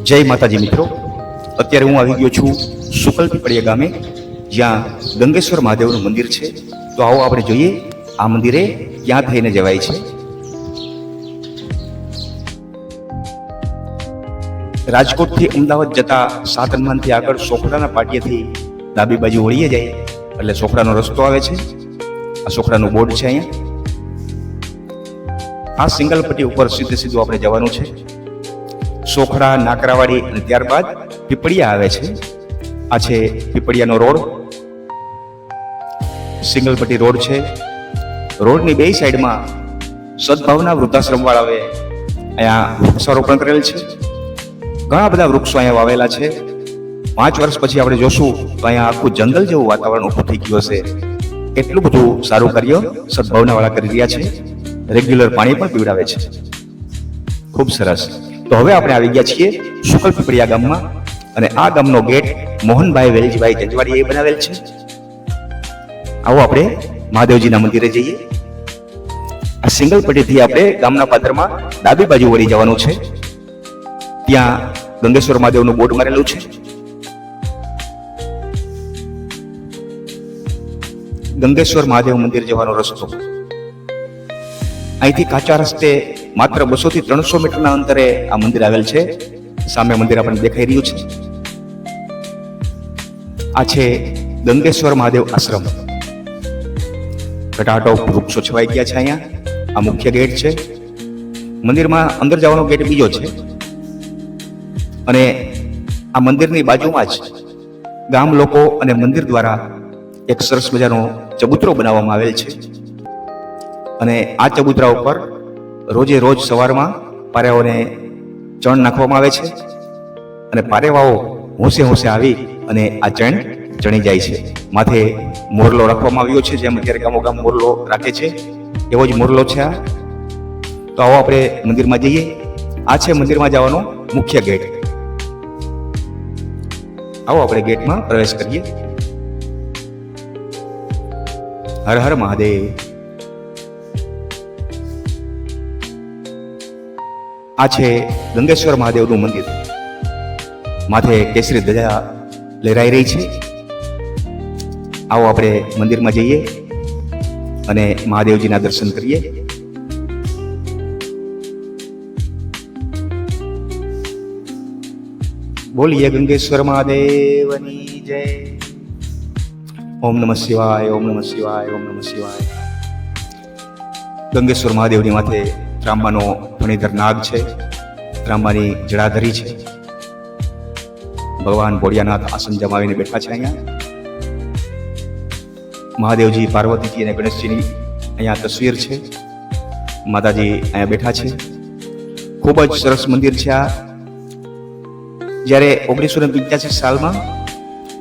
જય માતાજી મિત્રો, અત્યારે હું આવી ગયો છું સુકલ પીપળિયા ગામે, જ્યાં ગંગેશ્વર મહાદેવનું મંદિર છે. તો આવો આપણે જોઈએ આ મંદિરે ક્યાં થઈને જવાય છે. રાજકોટથી અમદાવાદ જતા સાત હનુમાનથી આગળ સોખડાના પાટિયાથી ડાબી બાજુ વળીએ જાય એટલે સોખડાનો રસ્તો આવે છે. આ સોખડાનું બોર્ડ છે અહીંયા. આ સિંગલ પટ્ટી ઉપર સીધે સીધું આપણે જવાનું છે. સોખડા, નાકરાવાડી અને ત્યારબાદ પીપળિયા આવે છે. આ છે પીપળિયાનો રોડ, સિંગલ પટ્ટી રોડ છે. રોડની બે સાઈડમાં સદભાવના વૃદ્ધાશ્રમ વાળાએ અહીંયા વૃક્ષારોપણ કરેલ છે. ઘણા બધા વૃક્ષો અહીંયા વાવેલા છે. 5 વર્ષ પછી આપણે જોશું તો અહીંયા આખું જંગલ જેવું વાતાવરણ ઊભું થઈ ગયું હશે. એટલું બધું સારું કાર્ય સદભાવના વાળા કરી રહ્યા છે. રેગ્યુલર પાણી પણ પીવડાવે છે. ખૂબ સરસ. તો હવે આપણે આવી ગયા છીએ સુકલ પીપળિયા ગામમાં, અને આ ગામનો ગેટ મોહનભાઈ વેલજીભાઈ જંજવાડીએ બનાવેલ છે. આવો આપણે મહાદેવજીના મંદિરે જઈએ. આ સિંગલ પટ્ટીથી આપણે ગામના પાદરમાં ડાબી બાજુ વળી જવાનું છે. ત્યાં ગંગેશ્વર મહાદેવનું બોર્ડ મારેલું છે. ગંગેશ્વર મહાદેવ મંદિર જવાનો રસ્તો અહીંથી કાચા રસ્તે માત્ર 200 થી 300 મીટરના અંતરે આ મંદિર આવેલ છે. સામે મંદિર આપણને દેખાઈ રહ્યું છે. આ છે ગંગેશ્વર મહાદેવ આશ્રમ. ઘટાટો વૃક્ષો છવાઈ ગયા છે અહીંયા. આ મુખ્ય ગેટ છે. મંદિરમાં અંદર જવાનો ગેટ બીજો છે. અને આ મંદિરની બાજુમાં જ ગામ લોકો અને મંદિર દ્વારા એક સરસ મજાનો ચબૂતરો બનાવવામાં આવેલ છે. અને આ ચબૂતરા ઉપર રોજે રોજ સવારમાં પારેવાઓને ચણ નાખવામાં આવે છે. અને પારેવાઓ હોંશે હોંશે આવી અને આ ચણ ચણી જાય છે. માથે મોરલો રાખવામાં આવ્યો છે, જેમ અત્યારે ગામો ગામ મોરલો રાખે છે એવો જ મોરલો છે આ. તો આવો આપણે મંદિરમાં જઈએ. આ છે મંદિરમાં જવાનો મુખ્ય ગેટ. આવો આપણે ગેટમાં પ્રવેશ કરીએ. હર હર મહાદેવ. આ છે ગંગેશ્વર મહાદેવનું મંદિર. માથે કેસરી ધજા લહેરાઈ રહી છે. આવો આપણે મંદિરમાં જઈએ અને મહાદેવજીના દર્શન કરીએ. બોલીએ ગંગેશ્વર મહાદેવની જય. ઓમ નમઃ શિવાય, ઓમ નમઃ શિવાય, ઓમ નમઃ શિવાય. ગંગેશ્વર મહાદેવની માથે ત્રાંબાનો ફણીધર નાગ છે. ત્રાંબાની જડાધરી છે. ભગવાન ભોળિયાનાથ આસન જમાવીને બેઠા છે. અહીંયા મહાદેવજી, પાર્વતીજી અને ગણેશજીની અહીંયા તસવીર છે. માતાજી અહીંયા બેઠા છે. ખૂબ જ સરસ મંદિર છે આ. જ્યારે 1985 સાલમાં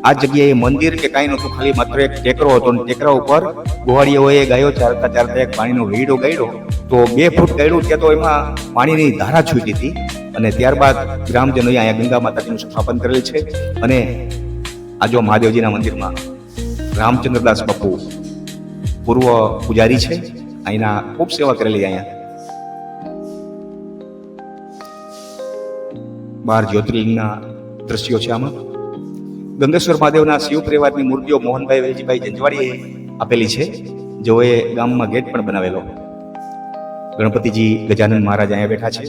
આ જગ્યાએ મંદિર કે કાંઈ નહોતું, ખાલી માત્ર એક ટેકરો હતો. અને ટેકરા ઉપર ગોવાળીઓએ ગાયો ચારતા ચારતા એક પાણીનો વીડો ગાળ્યો. તો 2 ફૂટ ગાળ્યું ત્યાં તો એમાં પાણીની ધારા છૂટી હતી. અને ત્યારબાદ ગ્રામજનોએ અહીંયા ગંગા માતાજીનું સ્થાપન કરેલ છે. અને આ જો મહાદેવજીના મંદિરમાં રામચંદ્રદાસ બાપુ પૂર્વ પૂજારી છે. અહીંના ખૂબ સેવા કરેલી. અહીંયા 12 જ્યોતિર્લિંગના દ્રશ્યો છે. આમાં ગંગેશ્વર મહાદેવના શિવ પરિવારની મૂર્તિઓ મોહનભાઈ વેલજીભાઈ જંજવાડીએ આપેલી છે, જેઓએ ગામમાં ગેટ પણ બનાવેલો. ગણપતિજી ગજાનન મહારાજ અહીંયા બેઠા છે.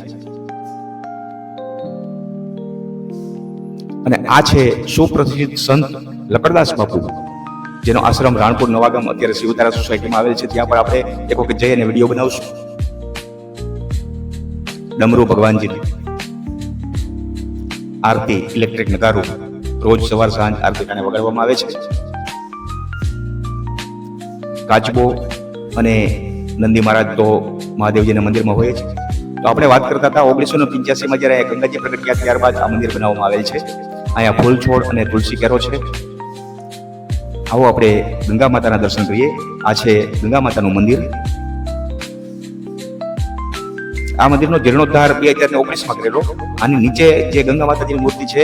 અને આ છે સુપ્રસિદ્ધ સંત લકડદાસ બાપુ, જેનો આશ્રમ રાણપુર નવાગામ અત્યારે શિવધારા સોસાયટીમાં આવેલ છે. ત્યાં પણ આપણે એક વખત જઈ અને વિડીયો બનાવશું. ડમરુ ભગવાનજીની આરતી, ઇલેક્ટ્રિક નગારું રોજ સવાર સાંજ આરતી ટાણે વગાડવામાં આવે છે. કાચબો અને નંદી મહારાજ તો મહાદેવજીના મંદિરમાં હોય છે. તો આપણે વાત કરતા હતા 1985માં જ્યારે ગંગાજી પ્રગટ થયા ત્યારબાદ આ મંદિર બનાવવામાં આવેલ છે. અહીંયા ફૂલ છોડ અને તુલસી કેરો છે. આવો આપણે ગંગા માતાના દર્શન કરીએ. આ છે ગંગા માતાનું મંદિર. આ મંદિરનો જીર્ણોદ્ધાર 2019માં કરેલો. આની નીચે જે ગંગા માતાજીની મૂર્તિ છે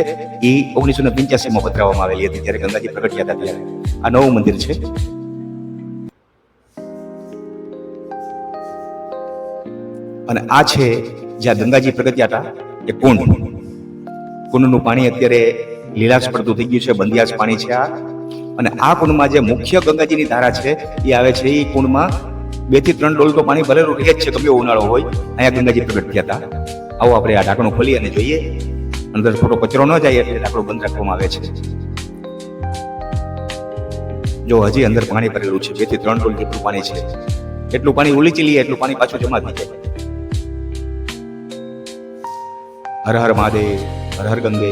એ 1985માં પધરાવવામાં આવેલી હતી, જ્યારે ગંગાજી પ્રગટ થયા હતા ત્યારે. આ નવું મંદિર છે. અને આ છે જ્યાં ગંગાજી પ્રગટ્યા હતા એ કુંડનું પાણી અત્યારે લીલાશ પડતું થઈ ગયું છે, બંધિયાસ પાણી છે આ. અને આ કુંડમાં જે મુખ્ય ગંગાજીની ધારા છે એ આવે છે, એ કુંડમાં 2 થી 3 ડોલ તો પાણી ભરેલું રહે જ છે, ગમે ઉનાળો હોય. અહીંયા ગંગાજી પ્રગટ થયા હતા. આવો આપણે આ ઢાંકણું ખોલી અને જોઈએ. અંદર ખોટો કચરો ન જાય એટલે ઢાંકણું બંધ રાખવામાં આવે છે. જો હજી અંદર પાણી ભરેલું છે, 2 થી 3 ડોલ જેટલું પાણી છે. એટલું પાણી ઉલીચી લઈએ એટલું પાણી પાછું જમા થઈ જાય. હર હર મહાદેવ, હર હર ગંગે.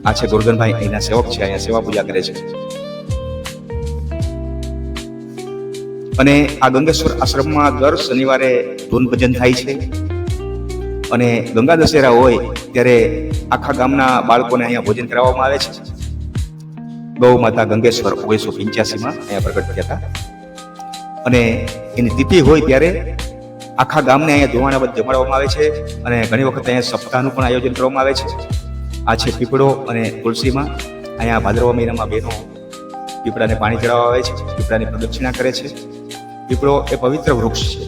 આ છે ગોરધનભાઈ, અહીંના સેવક છે, અહીંયા સેવા પૂજા કરે છે. અને આ ગંગેશ્વર આશ્રમમાં દર શનિવારે ધૂન ભજન થાય છે. અને ગંગા દશેરા હોય ત્યારે આખા ગામના બાળકોને અહીંયા ભોજન કરાવવામાં આવે છે. ગૌ માતા ગંગેશ્વર 1985માં અહીંયા પ્રગટ થયા હતા. અને એની તિથિ હોય ત્યારે આખા ગામને અહીંયા ધોવાણા જમાડવામાં આવે છે. અને ઘણી વખત અહીંયા સપ્તાહનું પણ આયોજન કરવામાં આવે છે. આ છે પીપળો અને તુલસીમાં. અહીંયા ભાદરવા મહિનામાં બહેનો પીપળાને પાણી ચડાવવા આવે છે, પીપળાની પ્રદક્ષિણા કરે છે. પીપળો એ પવિત્ર વૃક્ષ છે.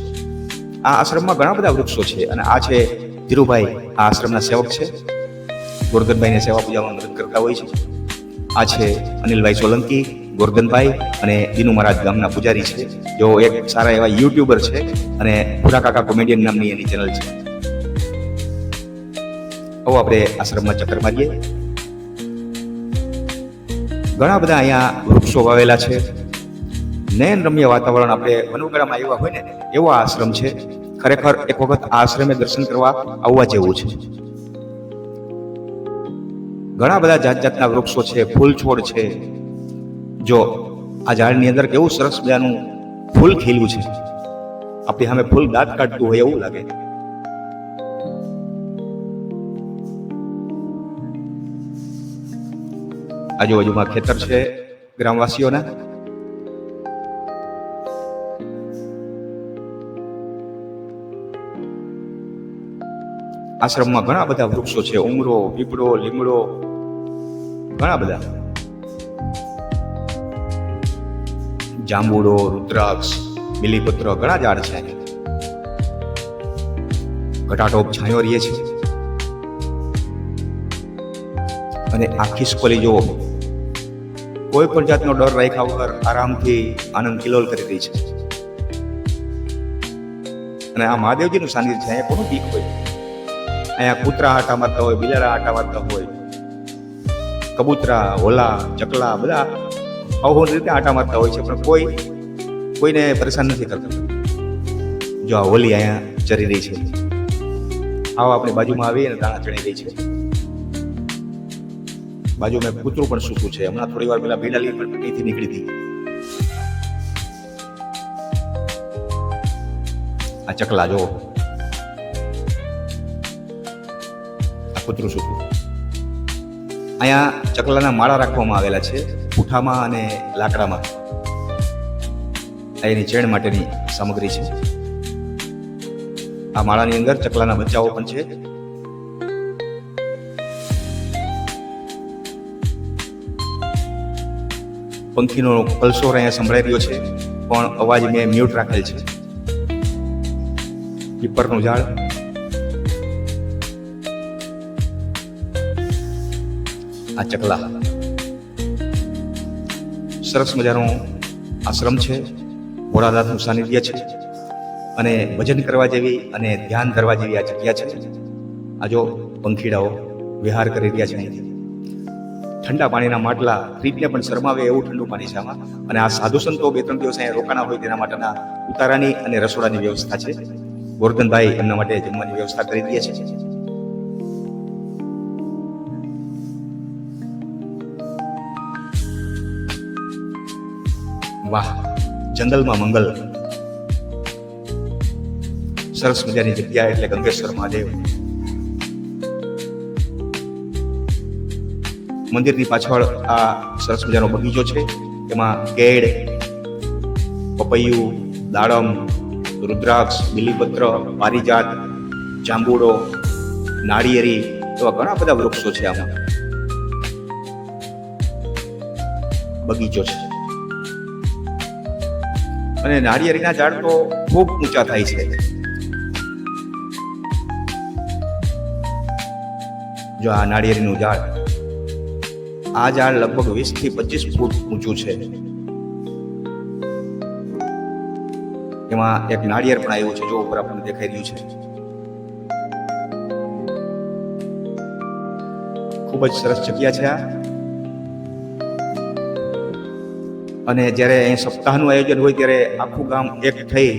આ આશ્રમમાં ઘણા બધા વૃક્ષો છે. અને આ છે ધીરુભાઈ, આ આશ્રમના સેવક છે, ગોરધનભાઈને સેવા પૂજામાં મદદ કરતા હોય છે. આ છે અનિલભાઈ સોલંકી, ગોરધનભાઈ અને દીનુ મહારાજ ગામના પૂજારી છે, જેઓ એક સારા એવા યુટ્યુબર છે અને ભૂરા કાકા કોમેડિયન નામની એની ચેનલ છે. આવો આપણે આશ્રમમાં ચક્કર મારીએ. ઘણા બધા અહીંયા વૃક્ષો વાવેલા છે. નયન રમ્ય વાતાવરણ, આપણે વનવગડામાં આવ્યા હોય ને એવો આ આશ્રમ છે. ખરેખર એક વખત આ આશ્રમે દર્શન કરવા આવવા જેવું છે. ઘણા બધા જાત જાતના વૃક્ષો છે, ફૂલ છોડ છે. જો આ ઝાડની અંદર કેવું સરસ મજાનું ફૂલ ખીલ્યું છે. આપણી સામે ફૂલ દાંત કાઢતું હોય એવું લાગે. આજુબાજુમાં ખેતર છે ગ્રામવાસીઓના. આશ્રમમાં ઘણા બધા વૃક્ષો છે, ઉમરો, પીપળો, લીમડો, ઘણા બધા. જાંબુડો, રુદ્રાક્ષ, બીલીપત્ર, ઘણા ઝાડ છે. ઘટાટોપ છાંયો રહે છે. અને આ ખિસકોલી જુઓ, કોઈ પણ જાતનો ડર રાખ્યા વગર આરામથી આનંદ કિલોલ કરી રહી છે. અને આ મહાદેવજીનું સાનિધ્ય છે. અહીંયા કોનું બીક હોય? અહીંયા કૂતરા આટા મારતા હોય, બિલાડા આટા મારતા હોય, કબૂતરા, હોલા, ચકલા બધા અવહોની રીતે આટા મારતા હોય છે, પણ કોઈને પરેશાન નથી કરતા. જો આ હોલી અહીંયા ચરી રહી છે. આવો આપણી બાજુમાં આવી અને દાણા ચણી રહી છે. બાજુમાં કૂતરું પણ સૂતું છે. હમણાં થોડી વાર પહેલા ભીડાલી પણ અહીંથી નીકળી હતી. આ ચકલા જો, આ કૂતરું સૂતું. અહીંયા ચકલાના માળા રાખવામાં આવેલા છે, પૂઠામાં અને લાકડામાં. આ એની ચેણ માટેની સામગ્રી છે. આ માળાની અંદર ચકલાના બચ્ચાઓ પણ છે. પંખીનો કલસોર અહીંયા સંભળાઈ રહ્યો છે, પણ અવાજ મેં મ્યુટ રાખેલ છે. પીપળનું ઝાડ, આ ચકલા. સરસ મજાનો આશ્રમ છે, ભોળાનાથનું સાનિધ્ય છે. અને ભજન કરવા જેવી અને ધ્યાન ધરવા જેવી આ જગ્યા છે. આ જો પંખીડાઓ વિહાર કરી રહ્યા છે. અહીંથી ઠંડા પાણીના માટલા, ફ્રીજને પણ શરમાવે એવું ઠંડુ પાણી છે આમાં. અને આ સાધુ સંતો 2-3 દિવસ અહીંયા રોકાણા હોય તેના માટેના ઉતારાની અને રસોડાની વ્યવસ્થા છે. ગોરધનભાઈ એમના માટે જમવાની વ્યવસ્થા કરી દે છે. વાહ, જંગલમાં મંગલ. સરસ મજાની જગ્યા એટલે ગંગેશ્વર મહાદેવ. મંદિરની પાછળ આ સરસ મજાનો બગીચો છે. એમાં કેળ, પપૈયું, દાડમ, રુદ્રાક્ષ, બીલીપત્ર, પારિજાત, જાંબુડો, નાળિયેરી એવા ઘણા બધા વૃક્ષો છે. આમાં બગીચો છે. અને નાળિયેરીના ઝાડ તો ખૂબ ઊંચા થાય છે. જો આ નાળિયેરીનું ઝાડ, આ ઝાડ લગભગ 20 થી 25 ફૂટ ઊંચું છે. એમાં એક નાળિયેર પણ આવ્યું છે, જો ઉપર આપણને દેખાઈ રહ્યું છે. ખૂબ જ સરસ જગ્યા છે આ. અને જ્યારે અહીં સપ્તાહનું આયોજન હોય ત્યારે આખું ગામ એક થઈ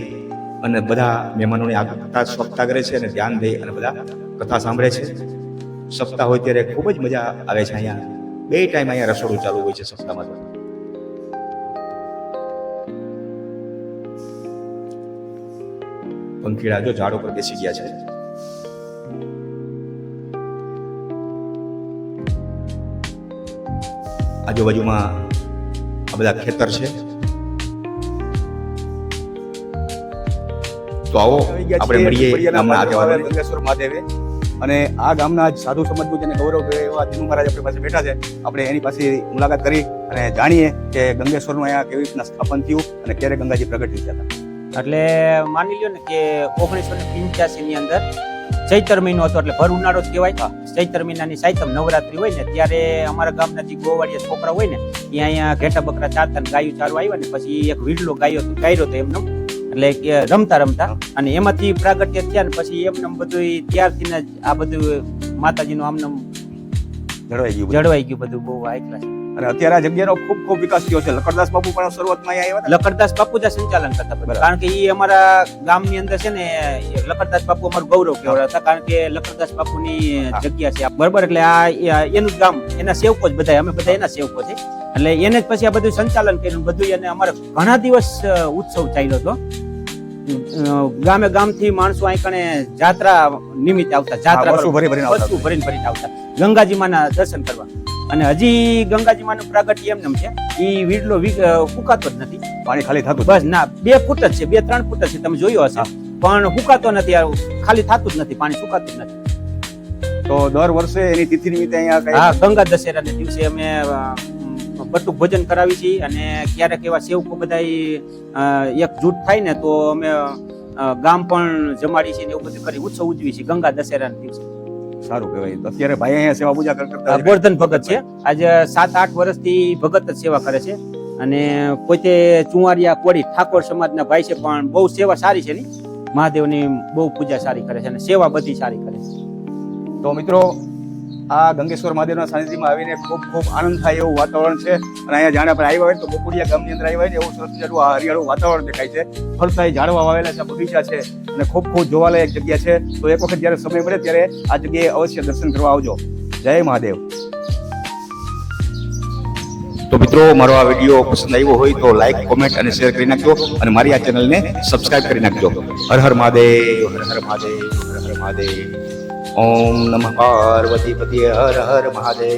અને બધા મહેમાનોની કથા સપ્તાહ કરે છે અને ધ્યાન દઈ અને બધા કથા સાંભળે છે. સપ્તાહ હોય ત્યારે ખૂબ જ મજા આવે છે. અહીંયા 2 ટાઈમ અહીંયા રસોડું ચાલુ હોય છે સપ્તાહમાં. પંખીડા જો ઝાડ ઉપર બેસી ગયા છે. આજુબાજુમાં આ બધા ખેતર છે. તો આવો આપણે મળીએ ગામના આગેવાનો ગંગેશ્વર મહાદેવે. અને આ ગામના સાધુ સમાજનું જેને ગૌરવ કરે એવા દિનુ મહારાજ આપણી પાસે બેઠા છે. આપણે એની પાસે મુલાકાત કરી અને જાણીએ કે ગંગેશ્વરનું અહીંયા કેવી રીતના સ્થાપન થયું અને ક્યારે ગંગાજી પ્રગટ થયા હતા. એટલે માની લ્યો ને કે 1985 ની અંદર ચૈત્ર મહિનો હતો, એટલે ભર ઉનાળો જ કહેવાય. ચૈત્ર મહિનાની સાયતમ નવરાત્રી હોય ને ત્યારે અમારા ગામના જે ગોવાળિયા છોકરા હોય ને એ અહીંયા ઘેટા બકરા ચારતા ને ગાયું ચારવા આવ્યા ને પછી એક વીડલો ગાયો હતો એમનો, એટલે કે રમતા અને એમાંથી પ્રાગટ્ય થયા ને પછી એમને બધું ત્યારથી જ આ બધું માતાજીનું આમનામ જળવાઈ ગયું બધું બહુ હાઈ ક્લાસ. અને અત્યારે આ જગ્યાનો ખૂબ વિકાસ થયો છે. લખનદાસ બાપુ પણ શરૂઆતમાં અહીંયા આવ્યા. લખનદાસ બાપુ જ સંચાલન કરતા હતા, કારણ કે એ અમારા ગામની અંદર છે ને લખનદાસ બાપુ અમારું ગૌરવ કહેવાય હતા, કારણ કે લખનદાસ બાપુની જગ્યા છે બરોબર. એટલે આ એનું જ ગામ, એના સેવકો જ બધા, અમે બધા એના સેવકો છે. એટલે એને જ પછી આ બધું સંચાલન કર્યું બધું. અને અમારે ઘણા દિવસ ઉત્સવ ચાલ્યો હતો. ગામથી માણસો અહીં કણે જાત્રા નિમિત્તે આવતા, જાત્રા વસ્તુ ભરીને આવતા ગંગાજી માના દર્શન કરવા. અને હજી ગંગાજી માનું પ્રાગટ્ય એમ છે, એ વીડલો ફૂંકાતો જ નથી. પાણી ખાલી થતું બસ ના, 2 ફૂટ જ છે, 2-3 ફૂટ જ છે, તમે જોયો હશે. પણ ફૂંકાતો નથી, ખાલી થતું જ નથી, પાણી ફૂંકાતું જ નથી. તો દર વર્ષે એની તિથિ નિમિત્તે અહીંયા હા, ગંગા દશેરાના દિવસે અમે બટુક ભોજન કરાવી છીએ. અને ક્યારેક એવા સેવકો બધા એક જૂથ થાય ને તો અમે ગામ પણ જમાડી છીએ, એવું બધું કરી ઉત્સવ ઉજવી છીએ ગંગા દશેરાના દિવસે. સારું કહેવાય. અત્યારે ભાઈ અહીંયા સેવા પૂજા કરતા ગોરધન ભગત છે. આજે 7-8 વર્ષથી ભગત જ સેવા કરે છે. અને પોતે ચુંવારિયા કોળી ઠાકોર સમાજના ભાઈ છે, પણ બહુ સેવા સારી છે. મહાદેવની બહુ પૂજા સારી કરે છે અને સેવા બધી સારી કરે છે. તો મિત્રો, આ ગંગેશ્વર મહાદેવના સાનિધ્યમાં આવીને ખૂબ આનંદ થાય એવું વાતાવરણ છે. અને અહીંયા જાણે આપણે આવ્યા હોય તો બપોરિયા ગામની અંદર આવ્યા હોય ને એવું સરસ મજાનું આ હરિયાળું વાતાવરણ દેખાય છે. ફરતા ઝાડવા વાવેલા છે, બગીચા છે અને ખૂબ જોવાલાયક જગ્યા છે. તો એક વખત જ્યારે સમય મળે ત્યારે આ જગ્યાએ અવશ્ય દર્શન કરવા આવજો. જય મહાદેવ. તો મિત્રો, મારો આ વિડીયો પસંદ આવ્યો હોય તો લાઈક, કોમેન્ટ અને શેર કરી નાખજો. અને મારી આ ચેનલને સબસ્ક્રાઇબ કરી નાખજો. હર હર મહાદેવ, હર હર મહાદેવ, હર હર મહાદેવ. ઓમ નમઃ પાર્વતી પતિ હર હર મહાદેવ.